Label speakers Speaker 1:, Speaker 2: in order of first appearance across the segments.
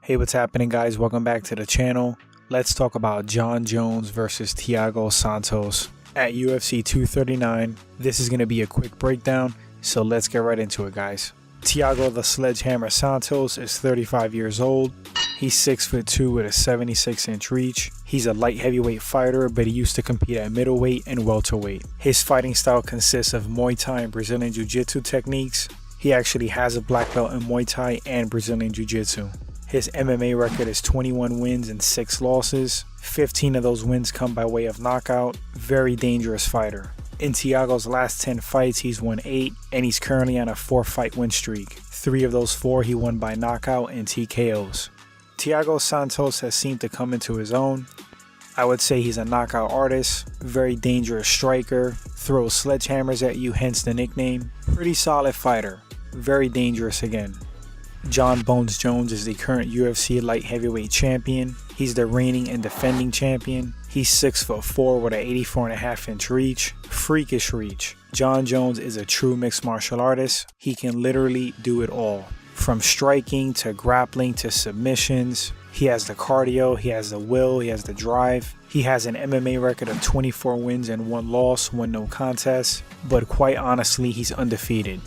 Speaker 1: Hey, what's happening, guys? Welcome back to the channel. Let's talk about Jon Jones versus Thiago Santos at UFC 239. This is going to be a quick breakdown, so let's get right into it, guys. Thiago the Sledgehammer Santos is 35 years old. He's 6'2" with a 76-inch reach. He's a light heavyweight fighter, but he used to compete at middleweight and welterweight. His fighting style consists of Muay Thai and Brazilian Jiu-Jitsu techniques. He actually has a black belt in Muay Thai and Brazilian Jiu-Jitsu. His MMA record is 21 wins and 6 losses. 15 of those wins come by way of knockout. Very dangerous fighter. In Thiago's last 10 fights, he's won 8, and he's currently on a 4-fight win streak. 3 of those 4 he won by knockout and TKOs. Thiago Santos has seemed to come into his own. I would say he's a knockout artist, very dangerous striker, throws sledgehammers at you, hence the nickname. Pretty solid fighter, very dangerous again. Jon Bones Jones is the current UFC light heavyweight champion. He's the reigning and defending champion. He's 6'4" with an 84.5-inch reach, freakish reach. Jon Jones is a true mixed martial artist. He can literally do it all, from striking to grappling to submissions. He has the cardio, he has the will, he has the drive. He has an MMA record of 24 wins and 1 loss, 1 no contest, but quite honestly, he's undefeated.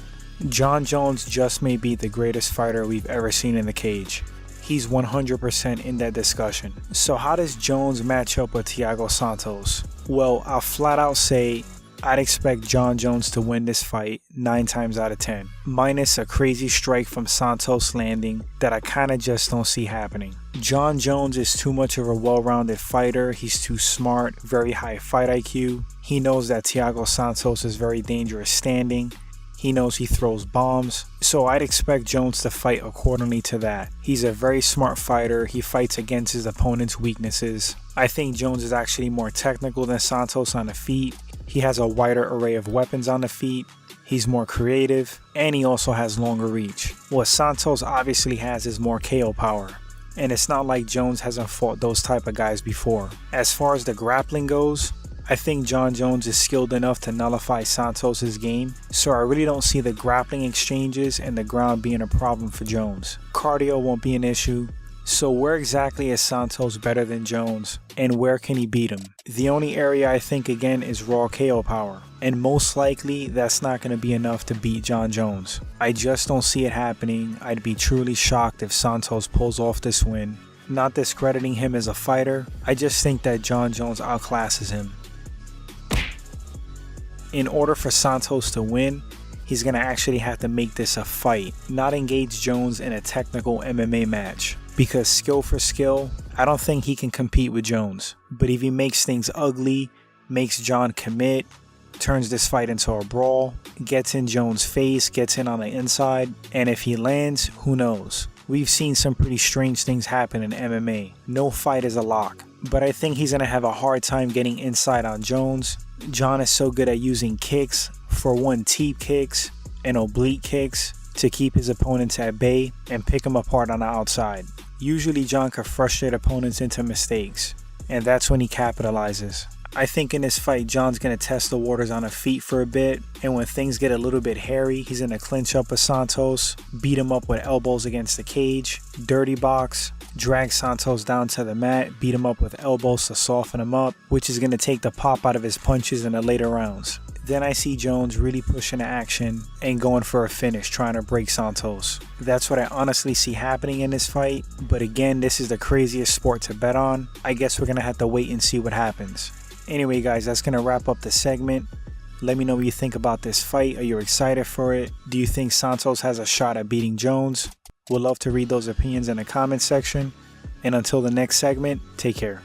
Speaker 1: Jon Jones just may be the greatest fighter we've ever seen in the cage. He's 100% in that discussion. So how does Jones match up with Thiago Santos? Well, I'll flat out say I'd expect Jon Jones to win this fight 9 times out of 10, minus a crazy strike from Santos landing that I kinda just don't see happening. Jon Jones is too much of a well-rounded fighter. He's too smart, very high fight IQ. He knows that Thiago Santos is very dangerous standing. He knows he throws bombs, so I'd expect Jones to fight accordingly to that. He's a very smart fighter. He fights against his opponent's weaknesses. I think Jones is actually more technical than Santos on the feet. He has a wider array of weapons on the feet. He's more creative, and he also has longer reach. What Santos obviously has is more KO power, and it's not like Jones hasn't fought those type of guys before. As far as the grappling goes, I think Jon Jones is skilled enough to nullify Santos' game, so I really don't see the grappling exchanges and the ground being a problem for Jones. Cardio won't be an issue, so where exactly is Santos better than Jones, and where can he beat him? The only area I think again is raw KO power, and most likely that's not going to be enough to beat Jon Jones. I just don't see it happening. I'd be truly shocked if Santos pulls off this win. Not discrediting him as a fighter, I just think that Jon Jones outclasses him. In order for Santos to win, he's going to actually have to make this a fight, not engage Jones in a technical MMA match. Because skill for skill, I don't think he can compete with Jones. But if he makes things ugly, makes Jon commit, turns this fight into a brawl, gets in Jones' face, gets in on the inside, and if he lands, who knows? We've seen some pretty strange things happen in MMA. No fight is a lock. But I think he's going to have a hard time getting inside on Jones. Jon is so good at using kicks, for one teep kicks and oblique kicks, to keep his opponents at bay and pick them apart on the outside. Usually Jon can frustrate opponents into mistakes, and that's when he capitalizes. I think in this fight, Jon's going to test the waters on the feet for a bit, and when things get a little bit hairy, he's going to clinch up with Santos, beat him up with elbows against the cage, dirty box, drag Santos down to the mat, beat him up with elbows to soften him up, which is going to take the pop out of his punches in the later rounds. Then I see Jones really pushing the action and going for a finish, trying to break Santos. That's what I honestly see happening in this fight, but again, this is the craziest sport to bet on. I guess we're going to have to wait and see what happens. Anyway, guys, that's going to wrap up the segment. Let me know what you think about this fight. Are you excited for it? Do you think Santos has a shot at beating Jones? Would love to read those opinions in the comment section. And until the next segment, take care.